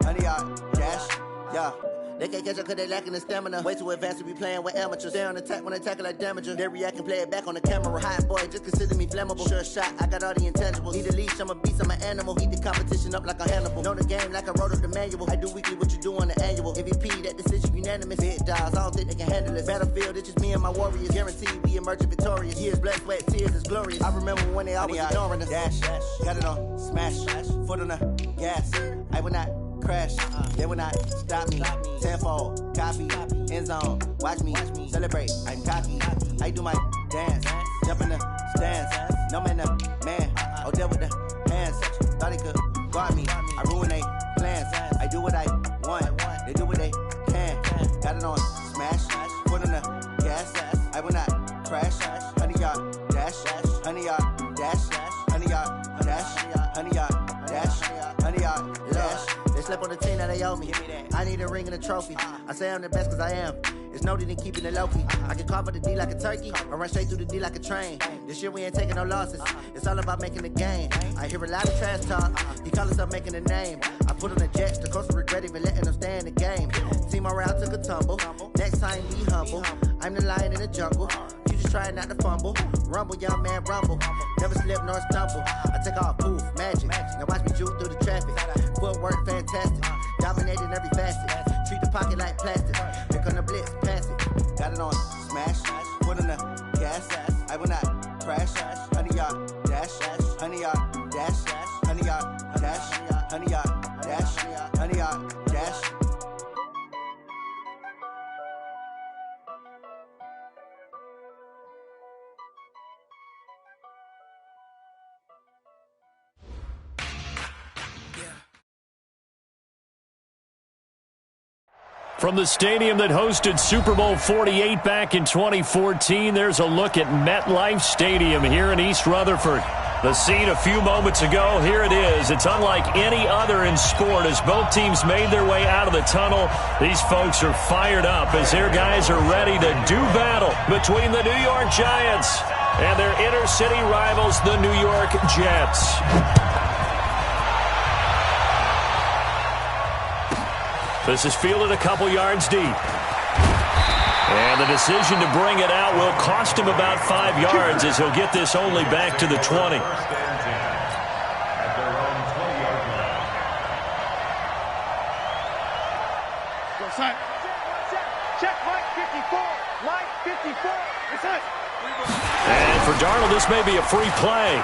100 yard dash, yeah. They can't catch up cause they lacking the stamina. Way too advanced to be playing with amateurs. Stay on attack when they tackle like damager. They react and play it back on the camera. Hot boy, just consider me flammable. Sure shot, I got all the intangibles. Need a leash, I'm a beast, I'm an animal. Heat the competition up like a Hannibal. Know the game like I wrote up the manual. I do weekly what you do on the annual. MVP, that decision unanimous. Big dogs, I don't think they can handle it. Battlefield, it's just me and my warriors. Guaranteed we emerge victorious. Years, blood, sweat, tears, it's glorious. I remember when they always ignoring us. Dash, got it on, smash, foot on the gas. I will not crash, they will not stop me. Tenfold, copy, end zone, watch me celebrate. I'm cocky, I do my dance, jump in the stands. No man, man, oh there with the hands. Thought he could guard me, I ruin they plans. I do what I want, they do what they can. Got it on smash, foot on the gas. I will not crash. 100 yard dash, 100 yard dash, 100 yard dash, 100 yard dash, 100 yard dash. They slept on the team that they owe me. I need a ring and a trophy. I say I'm the best cause I am. It's noted in keeping it low-key. I can carve up the D like a turkey or run straight through the D like a train. This year we ain't taking no losses. It's all about making the game. I hear a lot of trash talk. He call himself making a name. I put on the Jets. The coach will regret even letting them stay in the game. Team morale took a tumble. Next time be humble. I'm the lion in the jungle. You just trying not to fumble. Rumble, young man, rumble. Never slip nor stumble. I take off, poof, magic. Now watch me juke through the traffic. Footwork fantastic. Dominating every facet. Treat the pocket like plastic. Here come the blitz, pass it. Got it on smash. Foot on the gas. I will not crash. 100 yard dash. 100 yard dash. 100 yard dash. 100 yard dash. 100 yard dash. From the stadium that hosted Super Bowl 48 back in 2014, there's a look at MetLife Stadium here in East Rutherford. The scene a few moments ago, here it is. It's unlike any other in sport as both teams made their way out of the tunnel. These folks are fired up as their guys are ready to do battle between the New York Giants and their inner-city rivals, the New York Jets. This is fielded a couple yards deep. And the decision to bring it out will cost him about 5 yards as he'll get this only back to the 20. Check Mike 54. Mike 54. And for Darnold, this may be a free play.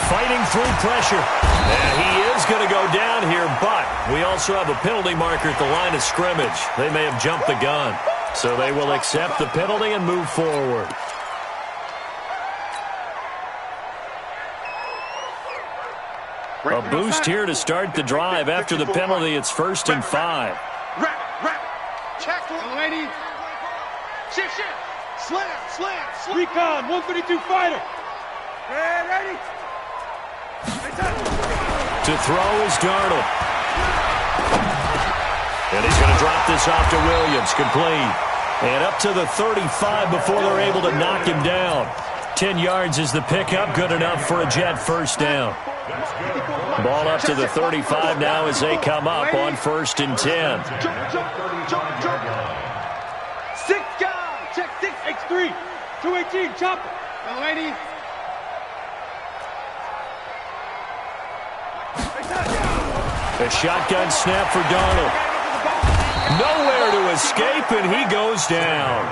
Fighting through pressure. And he is going to go down here, but we also have a penalty marker at the line of scrimmage. They may have jumped the gun. So they will accept the penalty and move forward. A boost here to start the drive. After the penalty, it's 1st and 5. Check, lady. Shift. Slam. Recon, 132 fighter. Ready. To throw is Darnold. And he's going to drop this off to Williams. Complete. And up to the 35 before they're able to knock him down. 10 yards is the pickup. Good enough for a Jet first down. Ball up to the 35 now as they come up on 1st and 10. Jump. 6 guys. Check 6X3. 218. Chopper. Lady. A shotgun snap for Darnold. Nowhere to escape, and he goes down.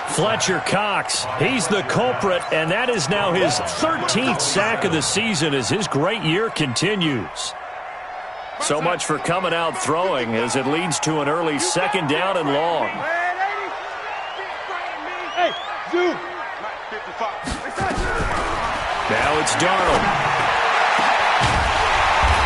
Fletcher Cox, he's the culprit, and that is now his 13th sack of the season as his great year continues. So much for coming out throwing as it leads to an early 2nd down and long. Hey, zoom. Now it's Darnold.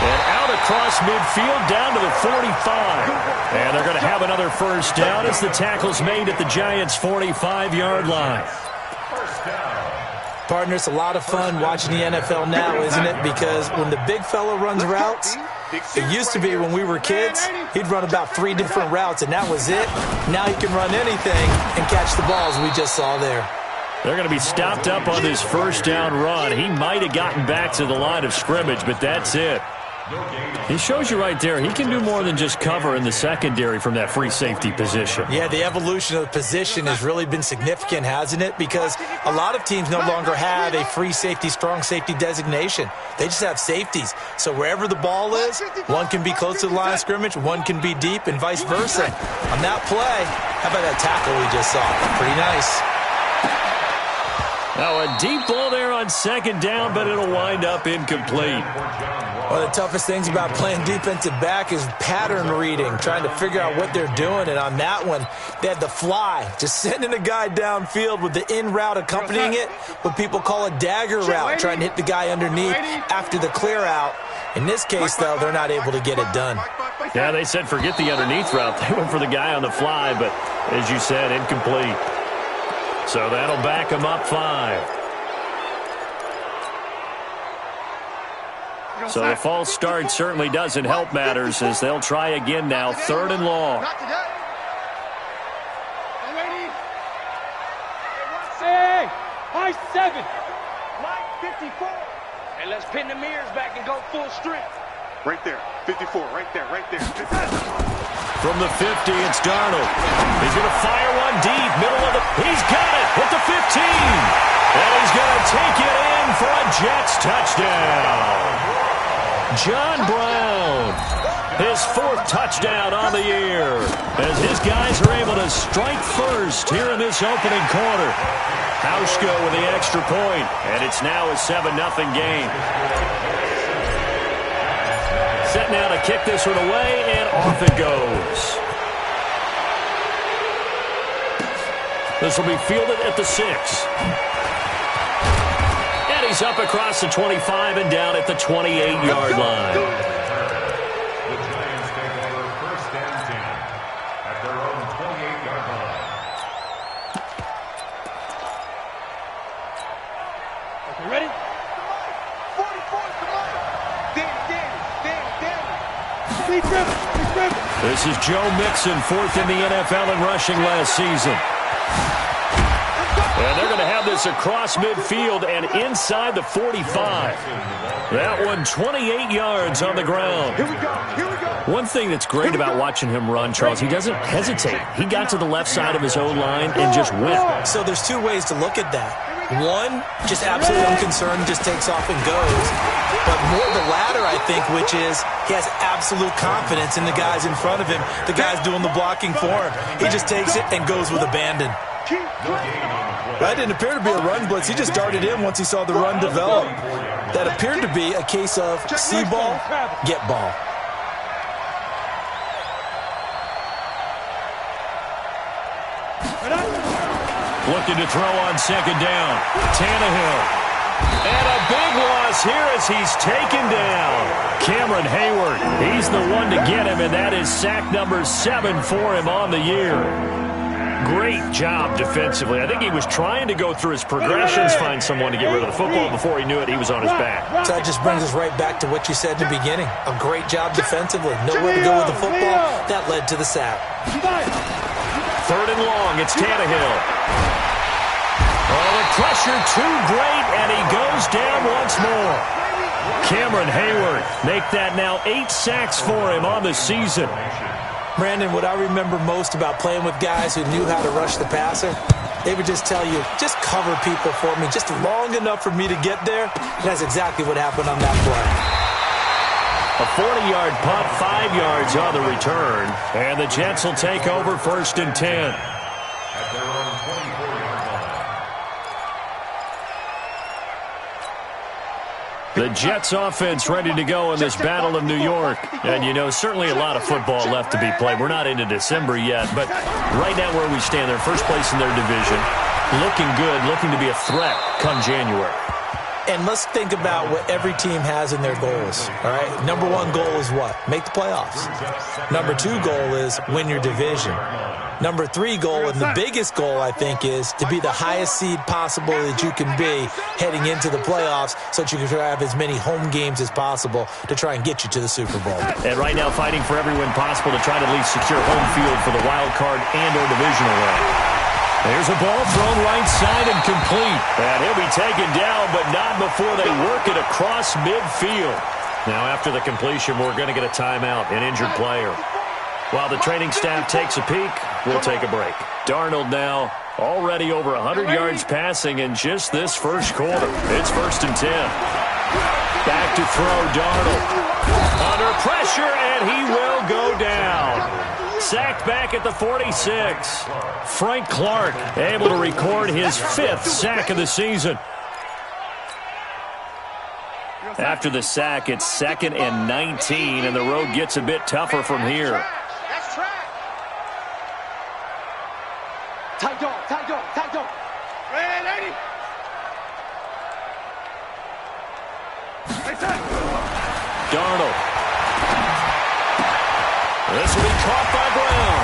And out across midfield down to the 45. And they're going to have another first down as the tackle's made at the Giants' 45-yard line. Partner, it's a lot of fun watching the NFL now, isn't it? Because when the big fella runs routes, it used to be when we were kids, he'd run about 3 different routes, and that was it. Now he can run anything and catch the balls we just saw there. They're going to be stopped up on this first down run. He might have gotten back to the line of scrimmage, but that's it. He shows you right there, he can do more than just cover in the secondary from that free safety position. Yeah, the evolution of the position has really been significant, hasn't it? Because a lot of teams no longer have a free safety, strong safety designation. They just have safeties. So wherever the ball is, one can be close to the line of scrimmage, one can be deep, and vice versa. On that play, how about that tackle we just saw? Pretty nice. Now a deep ball there on second down, but it'll wind up incomplete. One of the toughest things about playing defensive back is pattern reading, trying to figure out what they're doing. And on that one, they had the fly, just sending a guy downfield with the in route accompanying it, what people call a dagger route, trying to hit the guy underneath after the clear out. In this case, though, they're not able to get it done. Yeah, they said forget the underneath route. They went for the guy on the fly, but as you said, incomplete. So that'll back him up 5. So the false start certainly doesn't help matters as they'll try again now. 3rd and long. High 7. Line 54. And let's pin the mirrors back and go full strength. Right there. 54. Right there. Right there. From the 50, it's Darnold. He's going to fire one deep, middle of the... He's got it at the 15. And he's going to take it in for a Jets touchdown. John Brown, his 4th touchdown on the year, as his guys are able to strike first here in this opening quarter. Hauschko with the extra point, and it's now a 7-0 game. Set now to kick this one away, and off it goes. This will be fielded at the 6. And he's up across the 25 and down at the 28-yard line. The Giants take over 1st and 10 at their own 28-yard line. Okay, ready? 44, come on. Danny. This is Joe Mixon, 4th in the NFL in rushing last season. And they're going to have this across midfield and inside the 45. That one 28 yards on the ground. Here we go. One thing that's great about watching him run, Charles, he doesn't hesitate. He got to the left side of his own line and just went. So there's 2 ways to look at that. One, just absolutely unconcerned, just takes off and goes. But more the latter, I think, which is he has absolute confidence in the guys in front of him, the guys doing the blocking for him. He just takes it and goes with abandon. That didn't appear to be a run blitz. He just darted in once he saw the run develop. That appeared to be a case of see ball, get ball. Looking to throw on second down. Tannehill. And a big loss here as he's taken down. Cameron Hayward, he's the one to get him, and that is sack number 7 for him on the year. Great job defensively. I think he was trying to go through his progressions, find someone to get rid of the football. Before he knew it, he was on his back. So that just brings us right back to what you said in the beginning. A great job defensively. Nowhere to go with the football. That led to the sack. 3rd and long. It's Tannehill. Oh, the pressure too great, and he goes down once more. Cameron Hayward make that now 8 sacks for him on the season. Brandon, what I remember most about playing with guys who knew how to rush the passer, they would just tell you, just cover people for me, just long enough for me to get there. And that's exactly what happened on that play. A 40-yard punt, 5 yards on the return. And the Jets will take over 1st and 10. At their own 24-yard line. The Jets offense ready to go in this Battle of New York. And, you know, certainly a lot of football left to be played. We're not into December yet, but right now where we stand, they're first place in their division. Looking good, looking to be a threat come January. And let's think about what every team has in their goals, all right? Number 1 goal is what? Make the playoffs. Number 2 goal is win your division. Number 3 goal, and the biggest goal, I think, is to be the highest seed possible that you can be heading into the playoffs so that you can have as many home games as possible to try and get you to the Super Bowl. And right now fighting for every win possible to try to at least secure home field for the wild card and or divisional round. There's a ball thrown right side and complete. And he'll be taken down, but not before they work it across midfield. Now, after the completion, we're going to get a timeout, an injured player. While the training staff takes a peek, we'll take a break. Darnold now already over 100 yards passing in just this first quarter. It's 1st and 10. Back to throw, Darnold. Under pressure, and he will go down. Sacked back at the 46. Frank Clark able to record his 5th sack of the season. After the sack, it's 2nd and 19, and the road gets a bit tougher from here. That's track. Tight dog, tight dog, tight dog. Red 80. Darnold. This will be caught by Brown.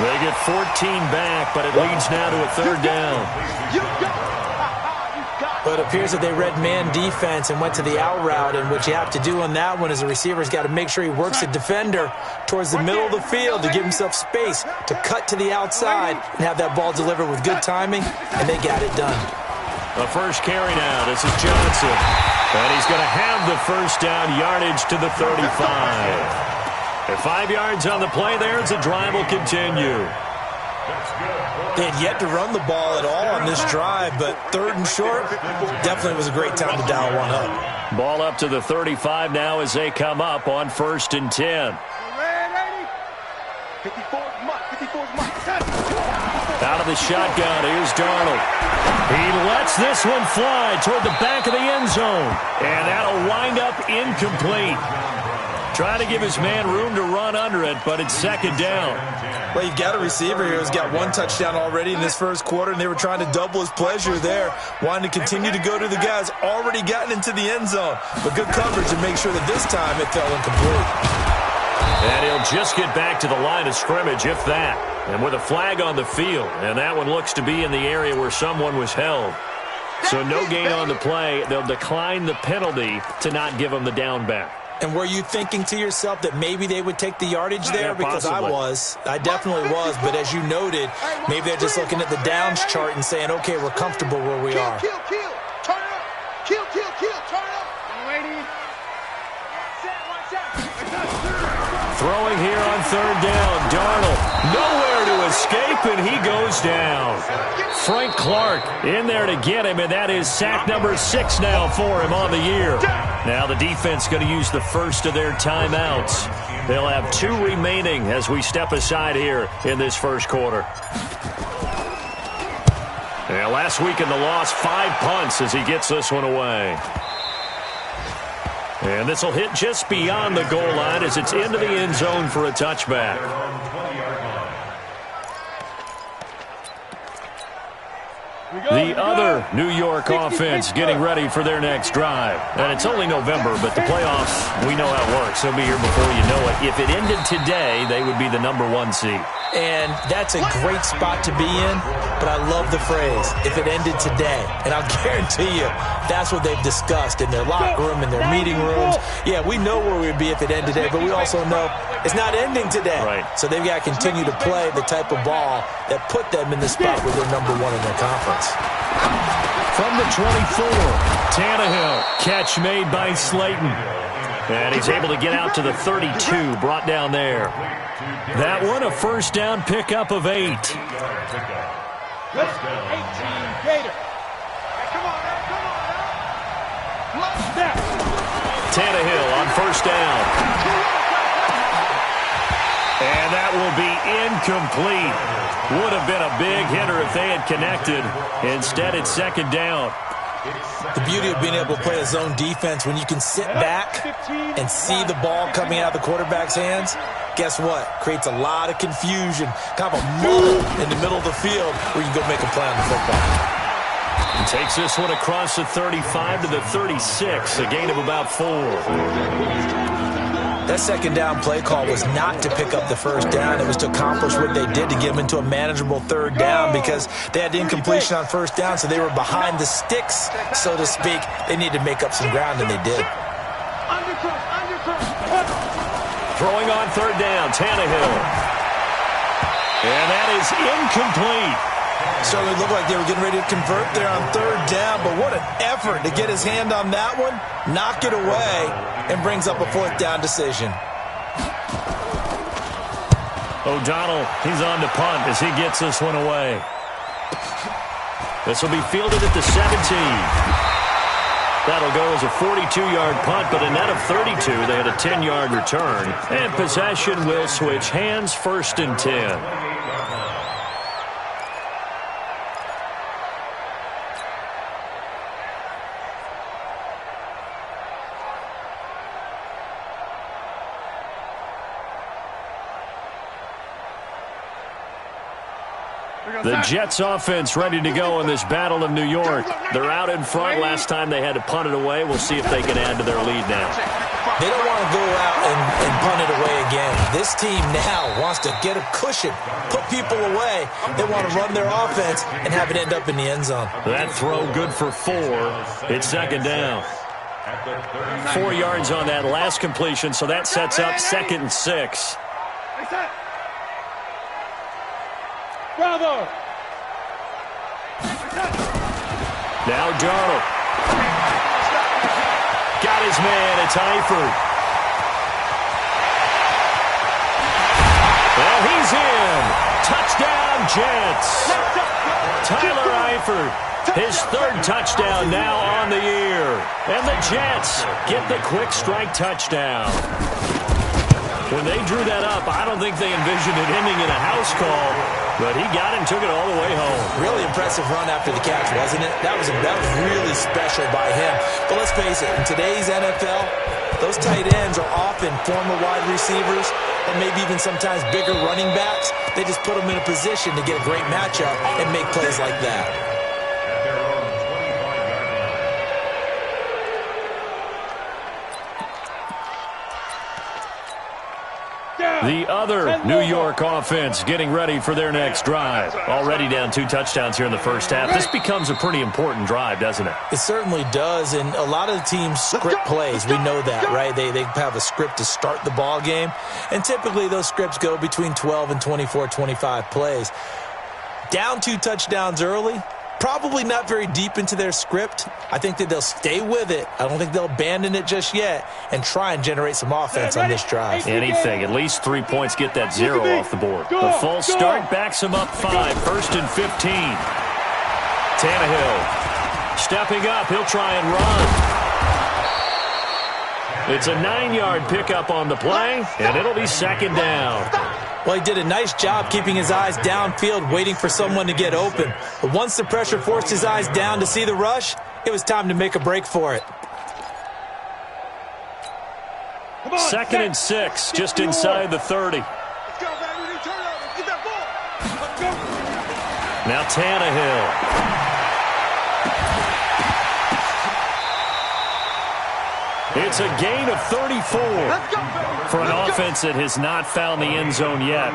They get 14 back, but it leads now to a 3rd down. But it appears that they read man defense and went to the out route, and what you have to do on that one is the receiver's got to make sure he works the defender towards the middle of the field to give himself space to cut to the outside and have that ball delivered with good timing, and they got it done. The first carry now. This is Johnson. And he's going to have the first down, yardage to the 35. At 5 yards on the play there as the drive will continue. They had yet to run the ball at all on this drive, but 3rd and short definitely was a great time to dial one up. Ball up to the 35 now as they come up on 1st and 10. Out of the shotgun, here's Darnold. He lets this one fly toward the back of the end zone, and that'll wind up incomplete. Trying to give his man room to run under it, but it's 2nd down. Well, you've got a receiver here who's got 1 touchdown already in this first quarter, and they were trying to double his pleasure there, wanting to continue to go to the guys already gotten into the end zone. But good coverage to make sure that this time it fell incomplete. And he'll just get back to the line of scrimmage, if that. And with a flag on the field, and that one looks to be in the area where someone was held. So no gain on the play. They'll decline the penalty to not give him the down back. And were you thinking to yourself that maybe they would take the yardage there? Yeah, because possibly. I definitely was. But as you noted, maybe they're just looking at the downs chart and saying, okay, we're comfortable where we are. Kill, turn up. Kill, turn up. Throwing here on 3rd down. Darnold nowhere to escape, and he goes down. Frank Clark in there to get him, and that is sack number 6 now for him on the year. Now the defense going to use the first of their timeouts. They'll have 2 remaining as we step aside here in this first quarter. Yeah, last week in the loss, 5 punts as he gets this one away. And this will hit just beyond the goal line as it's into the end zone for a touchback. The other New York offense getting ready for their next drive. And it's only November, but the playoffs, we know how it works. They'll be here before you know it. If it ended today, they would be the number 1 seed. And that's a great spot to be in, but I love the phrase, if it ended today. And I'll guarantee you, that's what they've discussed in their locker room, in their meeting rooms. Yeah, we know where we'd be if it ended today, but we also know it's not ending today. Right. So they've got to continue to play the type of ball that put them in the spot where they're number 1 in their conference. From the 24, Tannehill, catch made by Slayton. And he's able to get out to the 32, brought down there. That one, a first down pickup of 8. 18 Gator. Come on now. Tannehill on first down. And that will be incomplete. Would have been a big hitter if they had connected. Instead, it's 2nd down. The beauty of being able to play a zone defense when you can sit back and see the ball coming out of the quarterback's hands, guess what? Creates a lot of confusion, kind of a muddle in the middle of the field where you go make a play on the football. He takes this one across the 35 to the 36, a gain of about 4. That 2nd down play call was not to pick up the first down. It was to accomplish what they did to get them into a manageable 3rd down because they had the incompletion on first down, so they were behind the sticks, so to speak. They needed to make up some ground, and they did. Throwing on 3rd down, Tannehill. And that is incomplete. Certainly looked like they were getting ready to convert there on third down, but what an effort to get his hand on that one, knock it away, and brings up a fourth down decision. O'Donnell, he's on to punt as he gets this one away. This will be fielded at the 17. That'll go as a 42-yard punt, but a net of 32. They had a 10-yard return. And possession will switch hands, 1st and 10. The Jets offense ready to go in this Battle of New York. They're out in front. Last time they had to punt it away. We'll see if they can add to their lead now. They don't want to go out and punt it away again. This team now wants to get a cushion, put people away. They want to run their offense and have it end up in the end zone. That throw good for 4. It's 2nd down. 4 yards on that last completion, so that sets up 2nd and 6. Bravo! Now Darnold. Got his man. It's Eifert. Well, he's in. Touchdown, Jets. Tyler Eifert, his 3rd touchdown now on the year. And the Jets get the quick strike touchdown. When they drew that up, I don't think they envisioned it ending in a house call, but he got it and took it all the way home. Really impressive run after the catch, wasn't it? That was really special by him. But let's face it, in today's NFL, those tight ends are often former wide receivers or maybe even sometimes bigger running backs. They just put them in a position to get a great matchup and make plays like that. The other New York offense getting ready for their next drive. Already down 2 touchdowns here in the first half. This becomes a pretty important drive, doesn't it? It certainly does, and a lot of the teams script plays. We know that, right? They have a script to start the ball game, and typically those scripts go between 12 and 24, 25 plays. Down 2 touchdowns early, probably not very deep into their script. I think that they'll stay with it. I don't think they'll abandon it just yet and try and generate some offense on this drive. Anything. At least 3 points get that 0 off the board. The false start backs him up 5. 1st and 15. Tannehill stepping up. He'll try and run. It's a 9-yard pickup on the play, and it'll be 2nd down. Well, he did a nice job keeping his eyes downfield, waiting for someone to get open. But once the pressure forced his eyes down to see the rush, it was time to make a break for it. 2nd and 6, just inside the 30. Now Tannehill. It's a gain of 34 for an offense that has not found the end zone yet.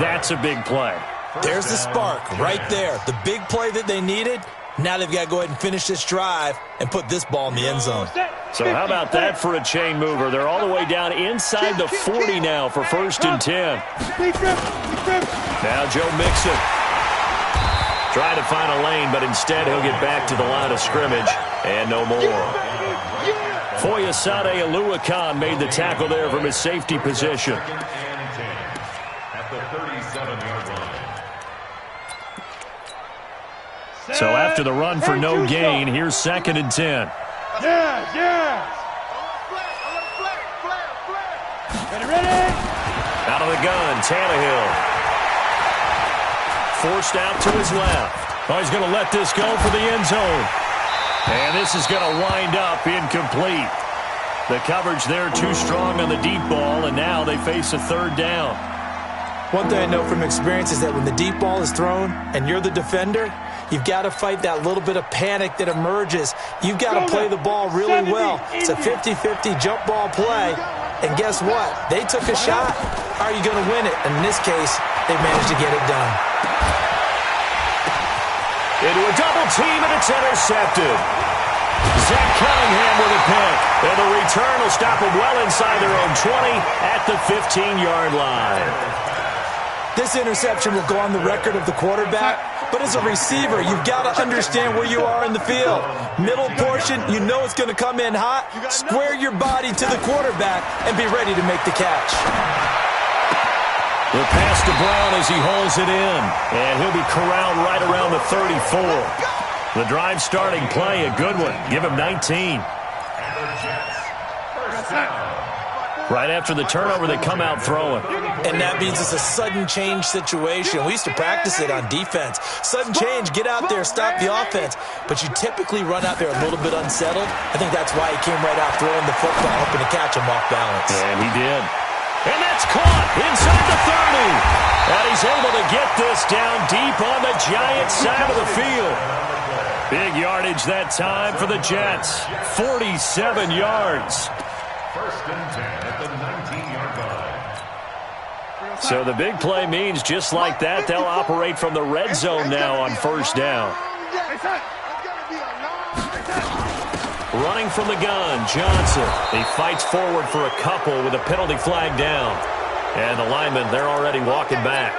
That's a big play. There's the spark right there. The big play that they needed. Now they've got to go ahead and finish this drive and put this ball in the end zone. So how about that for a chain mover? They're all the way down inside the 40 now for 1st and 10. Now Joe Mixon. Trying to find a lane, but instead he'll get back to the line of scrimmage and no more. Foyesade Oluwakan made the tackle there from his safety position. At the 37-yard line. So after the run for no gain, here's 2nd and 10. Ready? Out of the gun, Tannehill. Forced out to his left. Oh, he's going to let this go for the end zone. And this is going to wind up incomplete. The coverage there too strong on the deep ball, and now they face a 3rd down. One thing I know from experience is that when the deep ball is thrown and you're the defender, you've got to fight that little bit of panic that emerges. You've got to play the ball really well. It's a 50-50 jump ball play. And guess what? They took a shot. Are you going to win it? And in this case, they managed to get it done. Into a double team, and it's intercepted. Zach Cunningham with a pick. And the return will stop them well inside their own 20 at the 15-yard line. This interception will go on the record of the quarterback But as a receiver, you've got to understand where you are in the field. Middle portion, you know it's going to come in hot. Square your body to the quarterback and be ready to make the catch. The pass to Brown as he holds it in. And he'll be corralled right around the 34. The drive starting play, a good one. Give him 19. Right after the turnover, they come out throwing. And that means it's a sudden change situation. We used to practice it on defense. Sudden change, get out there, stop the offense. But you typically run out there a little bit unsettled. I think that's why he came right out throwing the football, hoping to catch him off balance. And he did. And that's caught inside the 30. And he's able to get this down deep on the Giants side of the field. Big yardage that time for the Jets. 47 yards. First and 10 at the 19-yard line. So the big play means just like that, they'll operate from the red zone now on first down. Running from the gun, Johnson. He fights forward for a couple with a penalty flag down. And the linemen, they're already walking back.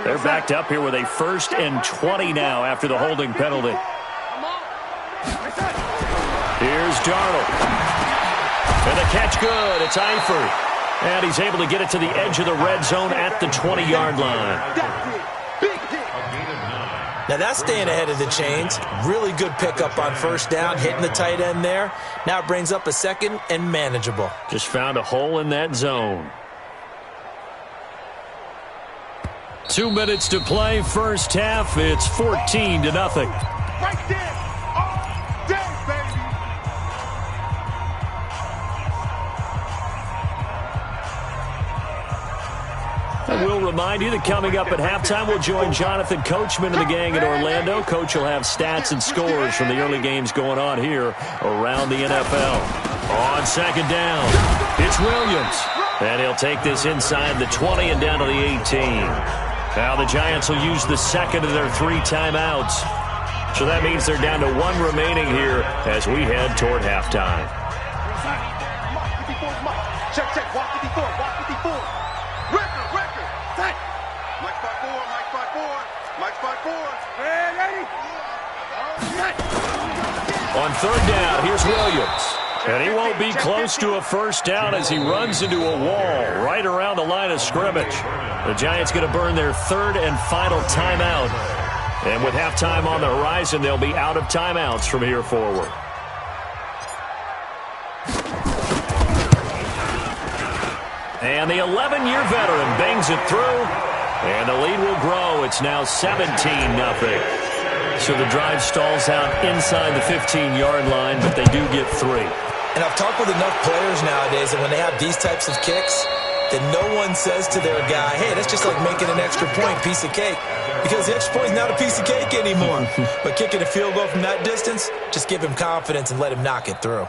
They're backed up here with a 1st and 20 now after the holding penalty. Here's Darnold. And the catch good. It's Eifert. And he's able to get it to the edge of the red zone at the 20-yard line. Now that's staying ahead of the chains. Really good pickup on first down, hitting the tight end there. Now it brings up a 2nd and manageable. Just found a hole in that zone. 2 minutes to play, first half. It's 14-0. Right there. All day, baby. I will remind you that coming up at halftime, we'll join Jonathan Coachman and the gang in Orlando. Coach will have stats and scores from the early games going on here around the NFL. On second down, it's Williams. And he'll take this inside the 20 and down to the 18. Now the Giants will use the second of their 3 timeouts. So that means they're down to 1 remaining here as we head toward halftime. Check, check. Walk 54. Walk 54. Record. Tight. Mike spot 4. Mike spot 4. Mike spot 4. Ready. On third down, here's Williams. And he won't be close to a first down as he runs into a wall right around the line of scrimmage. The Giants going to burn their 3rd and final timeout. And with halftime on the horizon, they'll be out of timeouts from here forward. And the 11-year veteran bangs it through. And the lead will grow. It's now 17-0. So the drive stalls out inside the 15-yard line, but they do get 3. And I've talked with enough players nowadays that when they have these types of kicks, that no one says to their guy, hey, that's just like making an extra point, piece of cake. Because the extra point is not a piece of cake anymore. But kicking a field goal from that distance, just give him confidence and let him knock it through.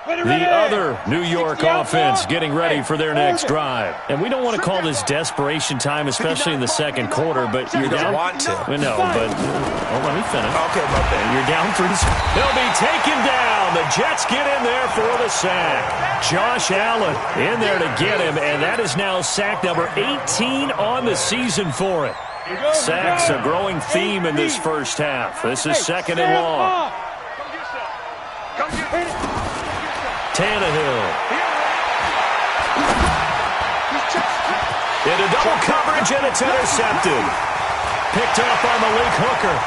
The other New York offense getting ready for their next drive. And we don't want to call this desperation time, especially in the second quarter, but you're down. Want to. No, but let me finish. Okay, my bad. You're down 3. They'll be taken down. The Jets get in there for the sack. Josh Allen in there to get him, and that is now sack number 18 on the season for it. Sacks a growing theme in this first half. This is 2nd and long. Tannehill. Into double coverage, and it's intercepted. Picked off by Malik Hooker.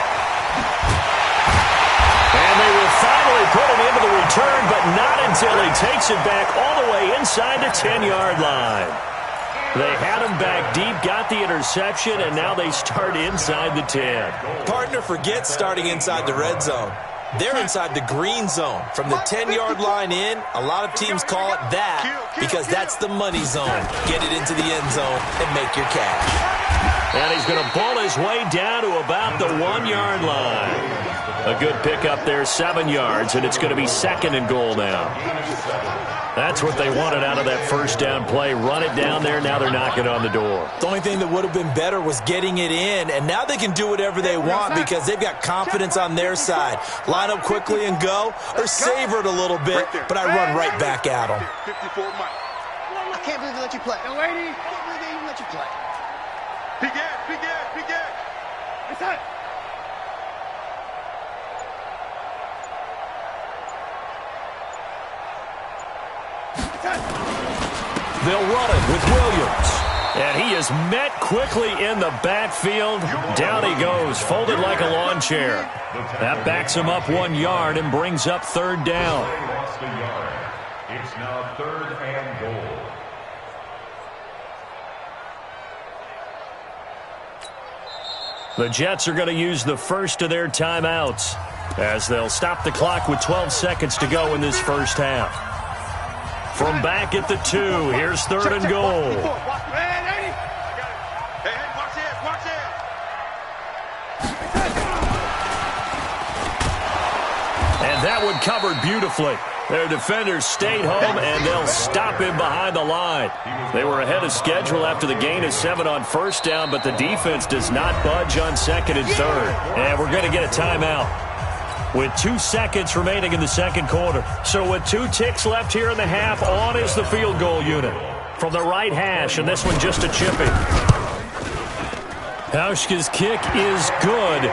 And they will finally put it into the return, but not until he takes it back all the way inside the 10-yard line. They had him back deep, got the interception, and now they start inside the 10. Partner forgets starting inside the red zone. They're inside the green zone. From the 10-yard line in, a lot of teams call it that because that's the money zone. Get it into the end zone and make your cash. And he's going to ball his way down to about the 1-yard line. A good pickup there, 7 yards, and it's going to be 2nd and goal now. That's what they wanted out of that first down play. Run it down there. Now they're knocking on the door. The only thing that would have been better was getting it in, and now they can do whatever they want because they've got confidence on their side. Line up quickly and go, or savor it a little bit, but I run right back at them. 54 Mike. I can't believe they let you play. let you play. Begin. It's hot. They'll run it with Williams. And he is met quickly in the backfield. Down he goes, folded like a lawn chair. That backs him up 1 yard and brings up third down. They lost a yard. It's now 3rd and goal. The Jets are going to use the first of their timeouts as they'll stop the clock with 12 seconds to go in this first half. From back at the 2, here's 3rd and goal. And that one covered beautifully. Their defenders stayed home, and they'll stop him behind the line. They were ahead of schedule after the gain of 7 on first down, but the defense does not budge on 2nd and 3rd. And we're going to get a timeout with 2 seconds remaining in the second quarter. So with 2 ticks left here in the half, on is the field goal unit from the right hash, and this one just a chipping. Hauschka's kick is good.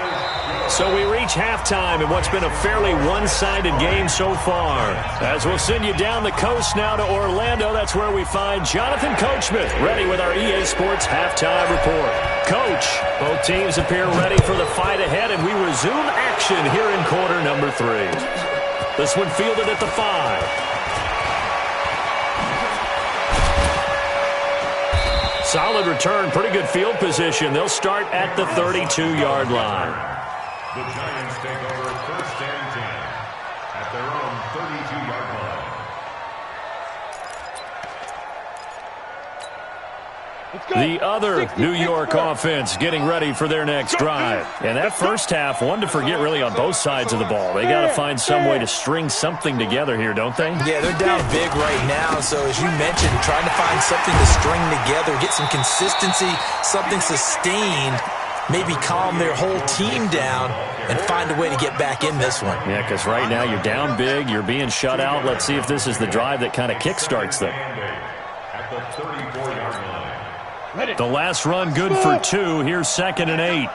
So we reach halftime in what's been a fairly one-sided game so far. As we'll send you down the coast now to Orlando, that's where we find Jonathan Coachman ready with our EA Sports halftime report. Coach, both teams appear ready for the fight ahead, and we resume action here in quarter number 3. This one fielded at the 5. Solid return, pretty good field position. They'll start at the 32-yard line. The Giants take over 1st and 10 at their own 32-yard line. The other New York offense getting ready for their next drive. And that first half, one to forget really on both sides of the ball. They got to find some way to string something together here, don't they? Yeah, they're down big right now. So as you mentioned, trying to find something to string together, get some consistency, something sustained, maybe calm their whole team down and find a way to get back in this one. Yeah, because right now you're down big, you're being shut out. Let's see if this is the drive that kind of kickstarts them. At the 34-yard line. The last run good for 2. Here's 2nd and 8.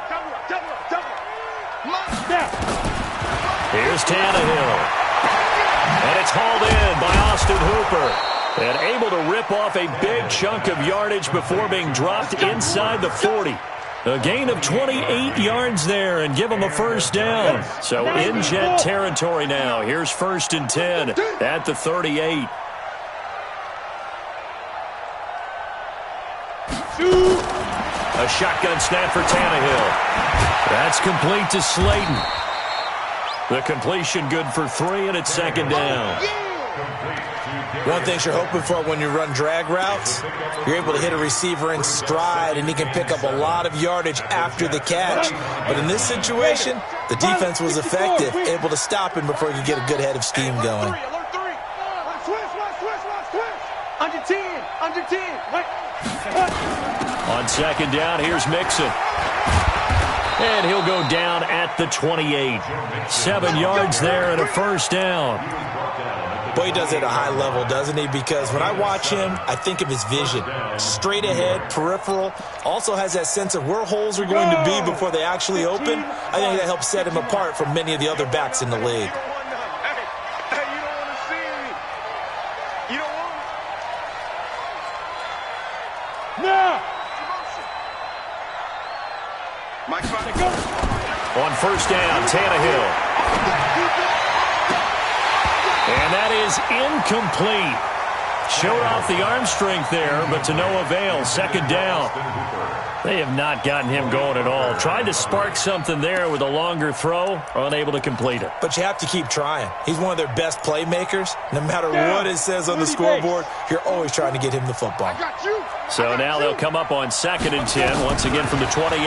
Here's Tannehill. And it's hauled in by Austin Hooper. And able to rip off a big chunk of yardage before being dropped inside the 40. A gain of 28 yards there and give them a first down. So in Jet territory now. Here's 1st and 10 at the 38. A shotgun snap for Tannehill. That's complete to Slayton. The completion good for 3, and it's 2nd down. One thing you're hoping for when you run drag routes, you're able to hit a receiver in stride, and he can pick up a lot of yardage after the catch. But in this situation, the defense was effective, able to stop him before he could get a good head of steam going. Under 10. On 2nd down, here's Mixon. And he'll go down at the 28. 7 yards there and a first down. Boy, he does it at a high level, doesn't he? Because when I watch him, I think of his vision. Straight ahead, peripheral. Also has that sense of where holes are going to be before they actually open. I think that helps set him apart from many of the other backs in the league. On 1st down, Tannehill. And that is incomplete. Showed off the arm strength there, but to no avail. 2nd down. They have not gotten him going at all. Tried to spark something there with a longer throw, unable to complete it. But you have to keep trying. He's one of their best playmakers. No matter what it says on the scoreboard, you're always trying to get him the football. So now they'll come up on 2nd and 10, once again from the 28.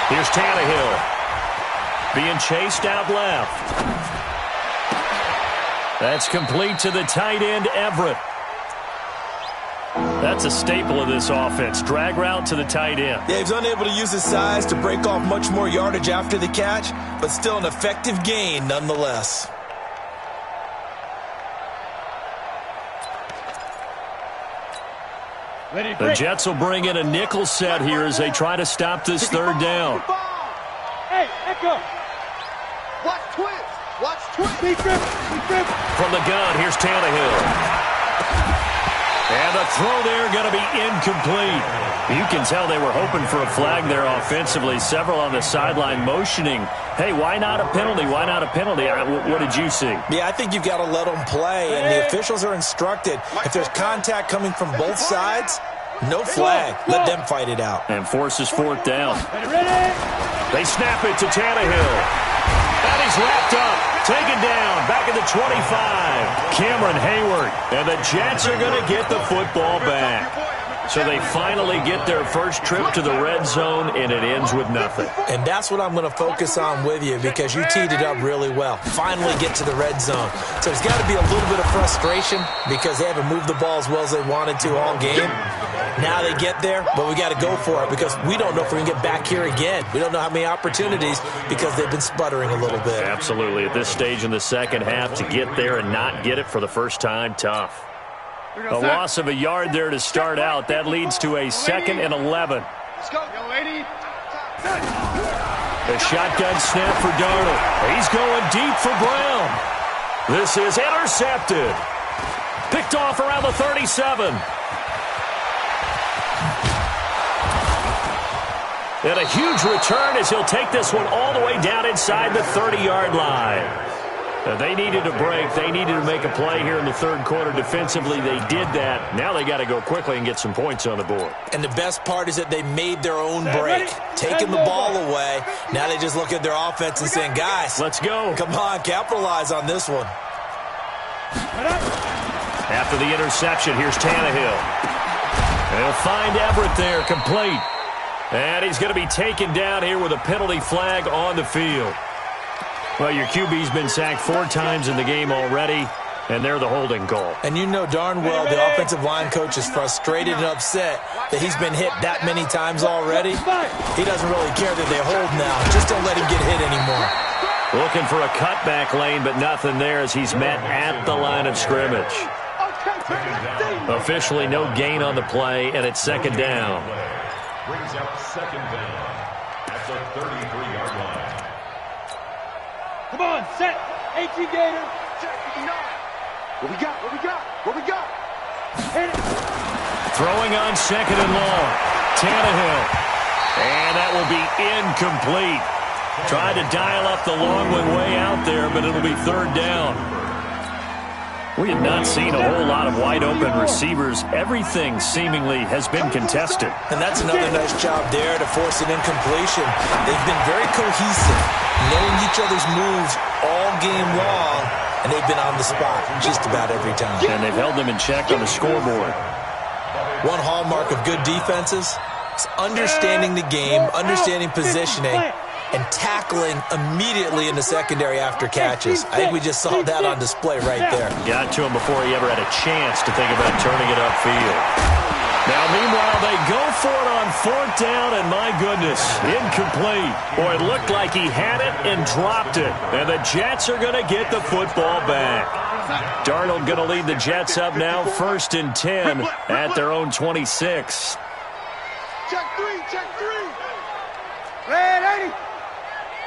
Here's Tannehill. Being chased out left. That's complete to the tight end, Everett. That's a staple of this offense. Drag route to the tight end. Yeah, he's unable to use his size to break off much more yardage after the catch, but still an effective gain nonetheless. The Jets will bring in a nickel set here as they try to stop this third down. Hey, Echo. Watch twins. Watch twins. From the gun, here's Tannehill. And the throw there going to be incomplete. You can tell they were hoping for a flag there offensively. Several on the sideline motioning, hey, why not a penalty? Why not a penalty? What did you see? Yeah, I think you've got to let them play, and the officials are instructed. If there's contact coming from both sides, no flag. Let them fight it out. And forces fourth down. They snap it to Tannehill. And he's wrapped up, taken down, back at the 25. Cameron Hayward. And the Jets are going to get the football back. So they finally get their first trip to the red zone, and it ends with nothing. And that's what I'm going to focus on with you because you teed it up really well. Finally get to the red zone. So there's got to be a little bit of frustration because they haven't moved the ball as well as they wanted to all game. Now they get there, but we got to go for it because we don't know if we're going to get back here again. We don't know how many opportunities because they've been sputtering a little bit. Absolutely. At this stage in the second half, to get there and not get it for the first time, tough. A loss of a yard there to start out. That leads to a 2nd and 11. Let's go, lady. The shotgun snap for Darnold. He's going deep for Brown. This is intercepted. Picked off around the 37. And a huge return as he'll take this one all the way down inside the 30-yard line. They needed a break. They needed to make a play here in the third quarter. Defensively, they did that. Now they got to go quickly and get some points on the board. And the best part is that they made their own break, taking the ball away. Now they just look at their offense and saying, guys, let's go. Come on, capitalize on this one. After the interception, here's Tannehill. They'll find Everett there, complete. And he's going to be taken down here with a penalty flag on the field. Well, your QB's been sacked 4 times in the game already, and they're the holding call. And you know darn well the offensive line coach is frustrated and upset that he's been hit that many times already. He doesn't really care that they hold now. Just don't let him get hit anymore. Looking for a cutback lane, but nothing there as he's met at the line of scrimmage. Officially no gain on the play, and it's 2nd down. Brings up 2nd down at the 33-yard line. Come on, set. 18 Gator. What we got? What we got? What we got? Hit it. Throwing on 2nd and long. Tannehill. And that will be incomplete. Tried to dial up the long one way out there, but it'll be 3rd down. We have not seen a whole lot of wide-open receivers. Everything seemingly has been contested. And that's another nice job there to force an incompletion. They've been very cohesive, knowing each other's moves all game long, and they've been on the spot just about every time. And they've held them in check on the scoreboard. One hallmark of good defenses is understanding the game, understanding positioning, and tackling immediately in the secondary after catches. I think we just saw that on display right there. Got to him before he ever had a chance to think about turning it upfield. Now, meanwhile, they go for it on 4th down, and my goodness, incomplete. Boy, it looked like he had it and dropped it. And the Jets are going to get the football back. Darnold going to lead the Jets up now, 1st and 10 at their own 26. Check 3, check 3. Red 80.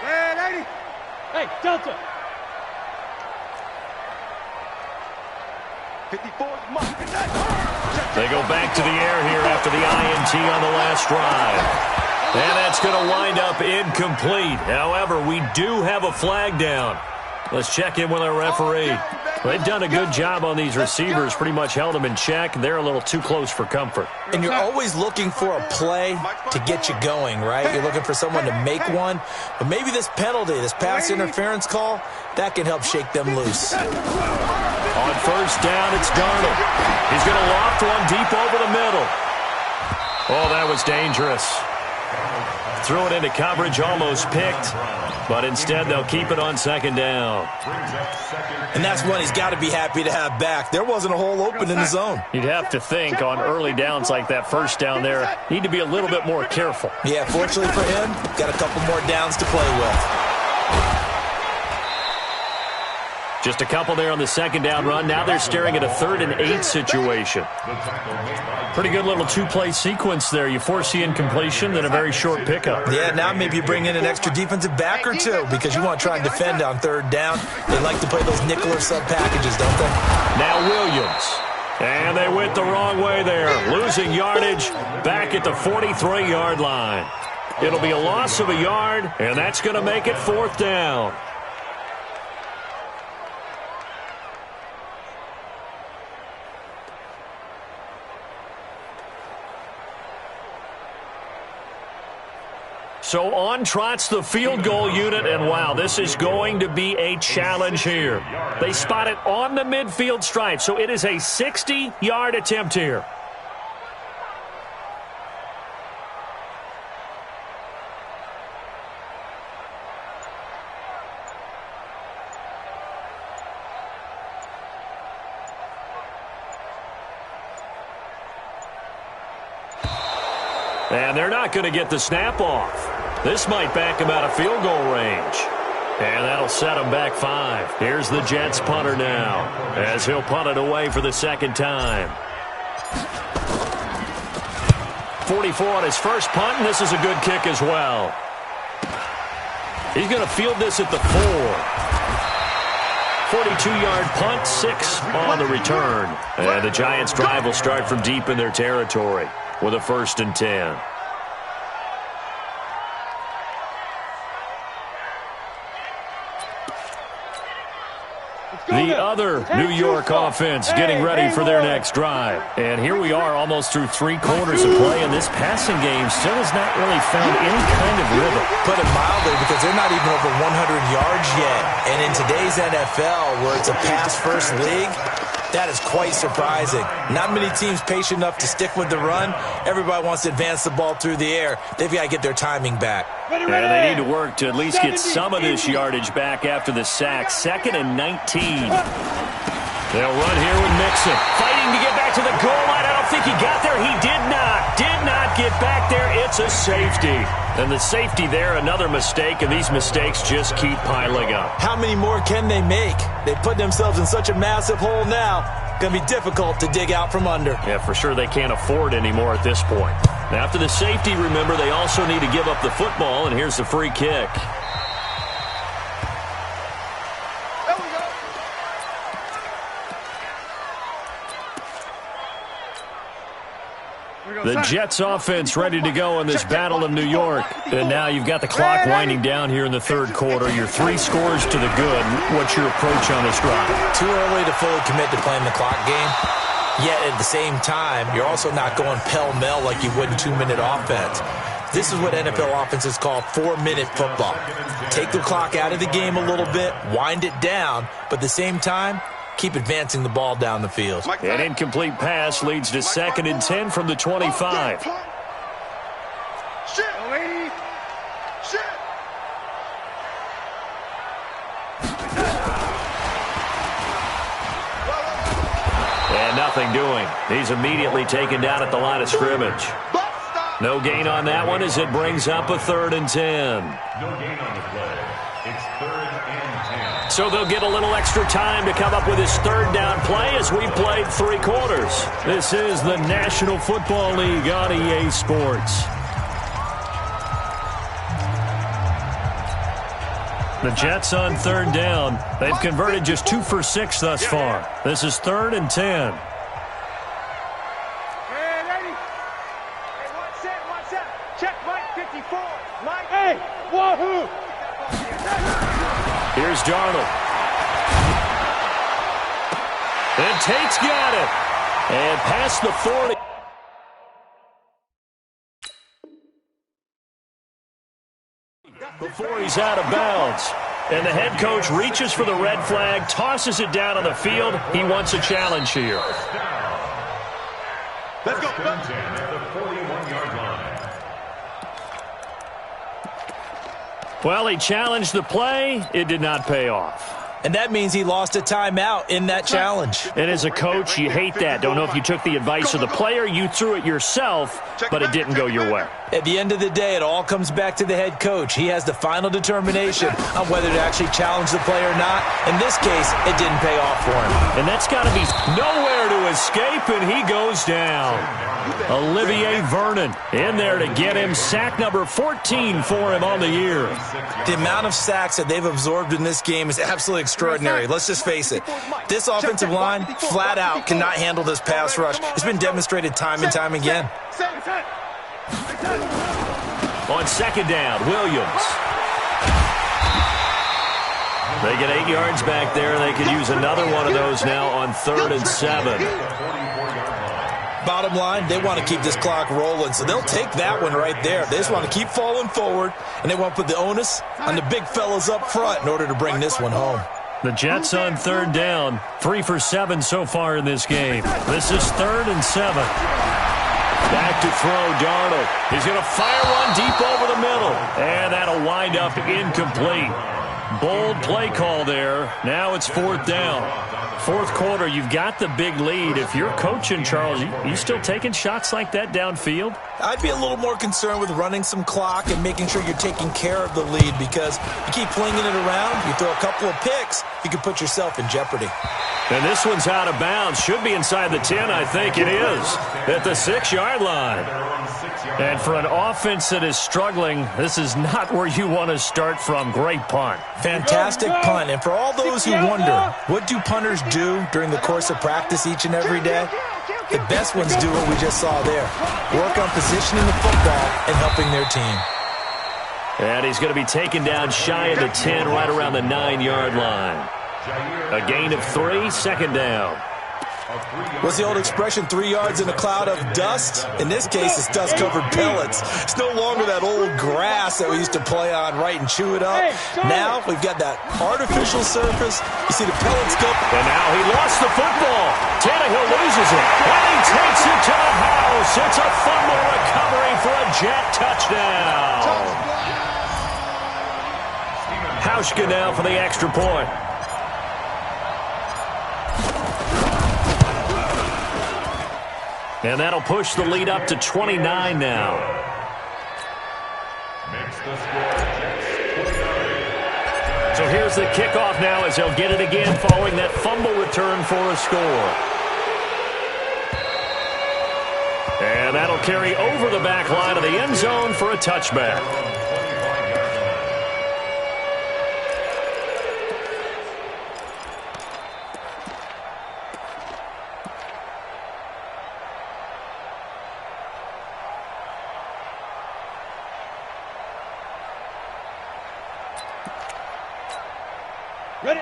Red 80. Hey, Delta. 54's mark. They go back to the air here after the INT on the last drive. And that's going to wind up incomplete. However, we do have a flag down. Let's check in with our referee. They've done a good job on these receivers, pretty much held them in check. They're a little too close for comfort. And you're always looking for a play to get you going, right? You're looking for someone to make one. But maybe this penalty, this pass interference call, that can help shake them loose. On 1st down, it's Darnold. He's going to loft one deep over the middle. Oh, that was dangerous. Threw it into coverage, almost picked. But instead, they'll keep it on 2nd down. And that's one he's got to be happy to have back. There wasn't a hole open in the zone. You'd have to think on early downs like that 1st down there, need to be a little bit more careful. Yeah, fortunately for him, got a couple more downs to play with. Just a couple there on the second down run. Now they're staring at a 3rd and 8 situation. Pretty good little two-play sequence there. You force the incompletion, then a very short pickup. Yeah, now maybe you bring in an extra defensive back or two because you want to try and defend on 3rd down. They like to play those nickel or sub packages, don't they? Now Williams. And they went the wrong way there. Losing yardage back at the 43-yard line. It'll be a loss of a yard, and that's going to make it 4th down. So on trots the field goal unit, and wow, this is going to be a challenge here. They spot it on the midfield stripe, so it is a 60-yard attempt here. And they're not going to get the snap off. This might back him out of field goal range. And that'll set him back 5. Here's the Jets punter now, as he'll punt it away for the second time. 44 on his first punt, and this is a good kick as well. He's going to field this at the 4. 42-yard punt, 6 on the return. And the Giants' drive will start from deep in their territory with a 1st and 10. The other New York offense getting ready for their next drive. And here we are almost through 3 quarters of play, and this passing game still has not really found any kind of rhythm. Put it mildly, because they're not even over 100 yards yet. And in today's NFL, where it's a pass-first league, that is quite surprising. Not many teams patient enough to stick with the run. Everybody wants to advance the ball through the air. They've got to get their timing back. And they need to work to at least get some of this yardage back after the sack. 2nd and 19. They'll run here with Mixon. Fighting to get back to the goal line. I don't think he got there. He did not. Did not get back there. It's a safety. And the safety there, another mistake, and these mistakes just keep piling up. How many more can they make? They put themselves in such a massive hole now. Going to be difficult to dig out from under. Yeah, for sure they can't afford anymore at this point. After the safety, remember, they also need to give up the football, and here's the free kick. The Jets offense ready to go in this battle of New York. And now you've got the clock winding down here in the 3rd quarter. You're 3 scores to the good. What's your approach on this drive? Too early to fully commit to playing the clock game. Yet at the same time, you're also not going pell-mell like you would in 2-minute offense. This is what NFL offenses call 4-minute football. Take the clock out of the game a little bit, wind it down, but at the same time, keep advancing the ball down the field. An incomplete pass leads to 2nd and 10 from the 25. And nothing doing. He's immediately taken down at the line of scrimmage. No gain on that one as it brings up a 3rd and 10. No gain on the play. It's 3rd and 10. So they'll get a little extra time to come up with his 3rd down play as we played 3 quarters. This is the National Football League on EA Sports. The Jets on 3rd down. They've converted just 2 for 6 thus far. This is 3rd and 10. Wahoo! Here's Darnold. And Tate's got it. And past the 40. Before he's out of bounds. And the head coach reaches for the red flag, tosses it down on the field. He wants a challenge here. Let's go. 10 at the 41-yard line. Well, he challenged the play. It did not pay off. and that means he lost a timeout in that challenge. And as a coach, you hate that. Don't know if you took the advice of the player, you threw it yourself, but it didn't go your way. At the end of the day, it all comes back to the head coach. He has the final determination on whether to actually challenge the play or not. In this case, it didn't pay off for him. And that's got to be nowhere to escape, and he goes down. Olivier Vernon in there to get him. Sack number 14 for him on the year. The amount of sacks that they've absorbed in this game is absolutely extraordinary. Let's just face it. This offensive line, flat out, cannot handle this pass rush. It's been demonstrated time and time again. On second down, Williams. They get 8 yards back there. They could use another one of those now on 3rd and 7. Bottom line, they want to keep this clock rolling, so they'll take that one right there. They just want to keep falling forward, and they want to put the onus on the big fellas up front in order to bring this one home. The Jets on 3rd down, 3 for 7 so far in this game. This is 3rd and 7. Back to throw, Darnold. He's going to fire one deep over the middle, and that'll wind up incomplete. Bold play call there. Now it's 4th down. 4th quarter, you've got the big lead. If you're coaching, Charles, you still taking shots like that downfield? I'd be a little more concerned with running some clock and making sure you're taking care of the lead, because you keep flinging it around, you throw a couple of picks, you can put yourself in jeopardy. And this one's out of bounds. Should be inside the 10, I think it is, at the 6-yard line. And for an offense that is struggling, this is not where you want to start from. Great punt. Fantastic punt. And for all those who wonder, what do punters do during the course of practice each and every day? The best ones do what we just saw there. Work on positioning the football and helping their team. And he's going to be taken down shy of the 10, right around the 9-yard line. A gain of 3, 2nd down. What's the old expression, 3 yards in a cloud of dust? In this case, it's dust-covered pellets. It's no longer that old grass that we used to play on, right, and chew it up. Now we've got that artificial surface. You see the pellets go. And now he lost the football. Tannehill loses it. And he takes it to the house. It's a fumble recovery for a Jet touchdown. Hauschka now for the extra point. And that'll push the lead up to 29 now. So here's the kickoff now as they'll get it again following that fumble return for a score. And that'll carry over the back line of the end zone for a touchback.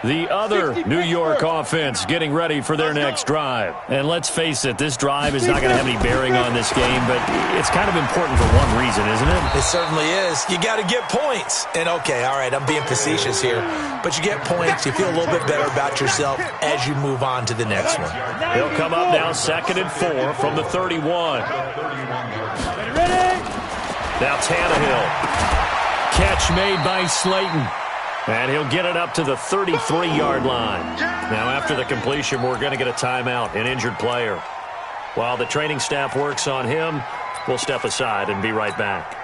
The other New York offense getting ready for their next drive. And let's face it, this drive is not going to have any bearing on this game, but it's kind of important for one reason, isn't it? It certainly is. You got to get points. And, okay, all right, I'm being facetious here, but you get points, you feel a little bit better about yourself as you move on to the next one. He'll come up now 2nd and 4 from the 31. Now Tannehill. Catch made by Slayton. And he'll get it up to the 33-yard line. Now, after the completion, we're going to get a timeout, an injured player. While the training staff works on him, we'll step aside and be right back.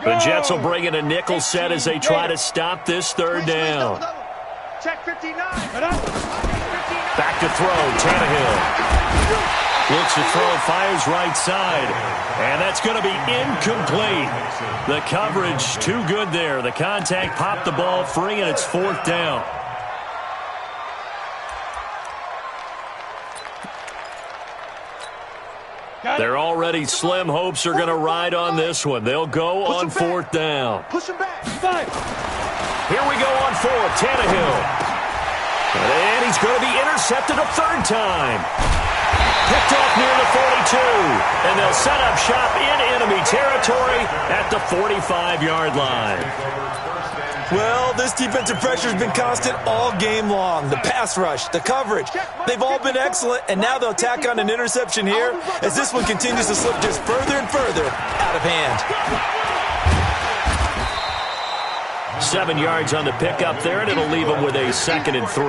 The Jets will bring in a nickel set as they try to stop this 3rd down. Back to throw, Tannehill. Looks to throw, fires right side. And that's going to be incomplete. The coverage too good there. The contact popped the ball free, and it's 4th down. They're already slim hopes are going to ride on this one. They'll go on 4th down. Push him back. Here we go on 4th. Tannehill. And he's going to be intercepted a 3rd time. Picked off near the 42, and they'll set up shop in enemy territory at the 45-yard line. Well, this defensive pressure has been constant all game long. The pass rush, the coverage, they've all been excellent, and now they'll tack on an interception here as this one continues to slip just further and further out of hand. 7 yards on the pickup there, and it'll leave them with a 2nd and 3.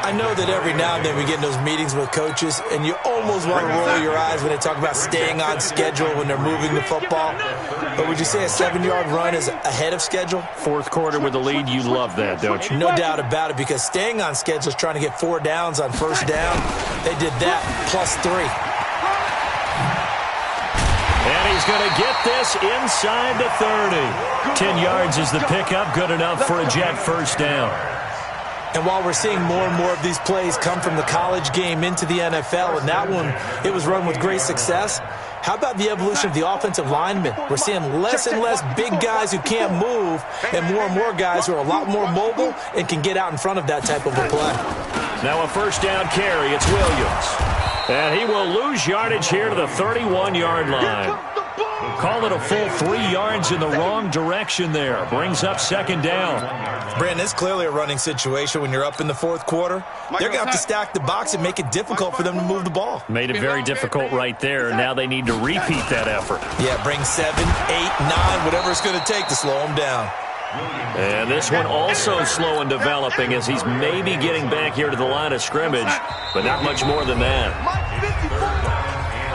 I know that every now and then we get in those meetings with coaches, and you almost want to roll your eyes when they talk about staying on schedule when they're moving the football. But would you say a 7-yard run is ahead of schedule? Fourth quarter with the lead, you love that, don't you? No doubt about it, because staying on schedule is trying to get 4 downs on first down. They did that plus 3. And he's going to get this inside the 30. 10 yards is the pickup, good enough for a Jet first down. And while we're seeing more and more of these plays come from the college game into the NFL, and that one, it was run with great success, how about the evolution of the offensive linemen? We're seeing less and less big guys who can't move and more guys who are a lot more mobile and can get out in front of that type of a play. Now a first down carry. It's Williams. And he will lose yardage here to the 31-yard line. Call it a full 3 yards in the wrong direction there. Brings up 2nd down. Brandon, it's clearly a running situation when you're up in the fourth quarter. They're going to have to stack the box and make it difficult for them to move the ball. Made it very difficult right there. Now they need to repeat that effort. Yeah, bring 7, 8, 9, whatever it's going to take to slow them down. And this one also slow in developing as he's maybe getting back here to the line of scrimmage, but not much more than that.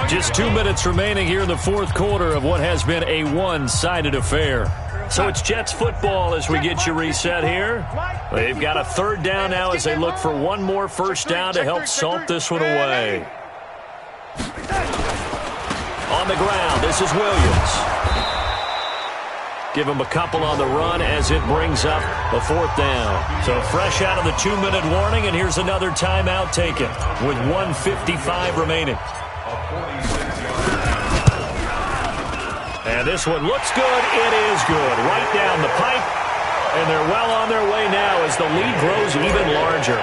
Just 2 minutes remaining here in the fourth quarter of what has been a one-sided affair. So it's Jets football as we get you reset here. They've got a 3rd down now as they look for one more first down to help salt this one away. On the ground, this is Williams. Give him a couple on the run as it brings up a 4th down. So fresh out of the 2-minute warning, and here's another timeout taken with 1:55 remaining. And this one looks good. It is good. Right down the pipe. And they're well on their way now as the lead grows even larger.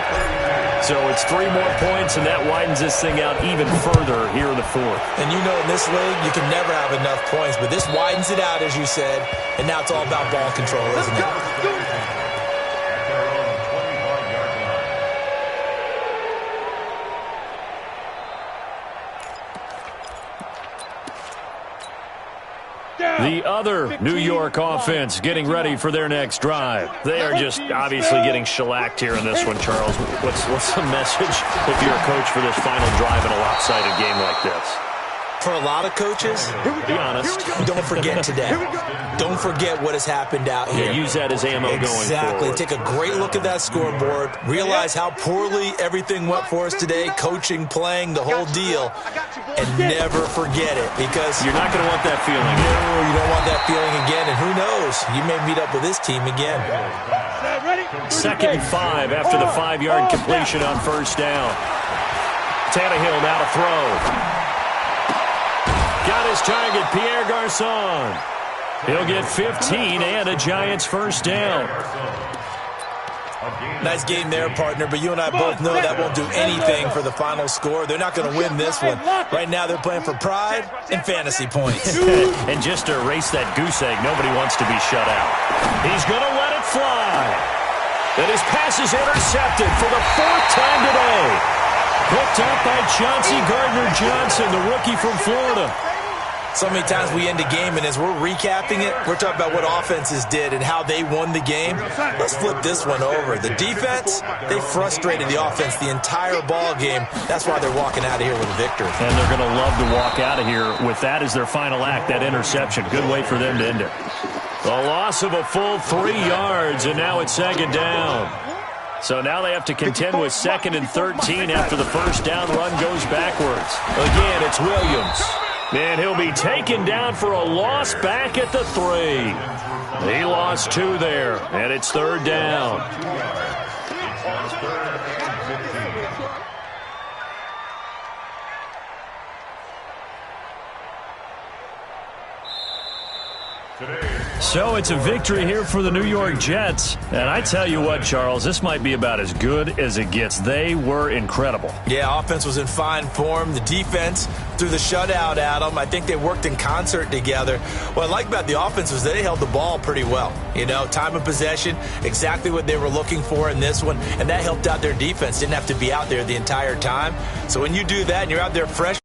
So it's 3 more points, and that widens this thing out even further here in the fourth. And you know in this league, you can never have enough points, but this widens it out, as you said, and now it's all about ball control, isn't it? The other New York offense getting ready for their next drive. They are just obviously getting shellacked here in this one, Charles. What's the message if you're a coach for this final drive in a lopsided game like this? For a lot of coaches, be honest, don't forget today. Don't forget what has happened out here. Yeah, use that as ammo going forward. Exactly. Take a great look at that scoreboard. Realize how poorly everything went for us today, coaching, playing, the whole deal. And never forget it, because you're not going to want that feeling. No, you don't want that feeling again. And who knows? You may meet up with this team again. 2nd and 5 after the 5-yard completion on first down. Tannehill now to throw. Got his target, Pierre Garçon. He'll get 15 and a Giants first down. Nice game there, partner, but you and I both know that won't do anything for the final score. They're not going to win this one. Right now they're playing for pride and fantasy points. And just to erase that goose egg, nobody wants to be shut out. He's going to let it fly. And his pass is intercepted for the 4th time today. Picked up by Chauncey Gardner-Johnson, the rookie from Florida. So many times we end a game, and as we're recapping it, we're talking about what offenses did and how they won the game. Let's flip this one over. The defense, they frustrated the offense the entire ball game. That's why they're walking out of here with a victory. And they're going to love to walk out of here with that as their final act, that interception. Good way for them to end it. The loss of a full 3 yards, and now it's 2nd down. So now they have to contend with 2nd and 13 after the first down run goes backwards. Again, it's Williams. And he'll be taken down for a loss back at the 3. He lost 2 there, and it's 3rd down. So it's a victory here for the New York Jets. And I tell you what, Charles, this might be about as good as it gets. They were incredible. Yeah, offense was in fine form. The defense threw the shutout at them. I think they worked in concert together. What I like about the offense was they held the ball pretty well. You know, time of possession, exactly what they were looking for in this one. And that helped out their defense. Didn't have to be out there the entire time. So when you do that and you're out there fresh,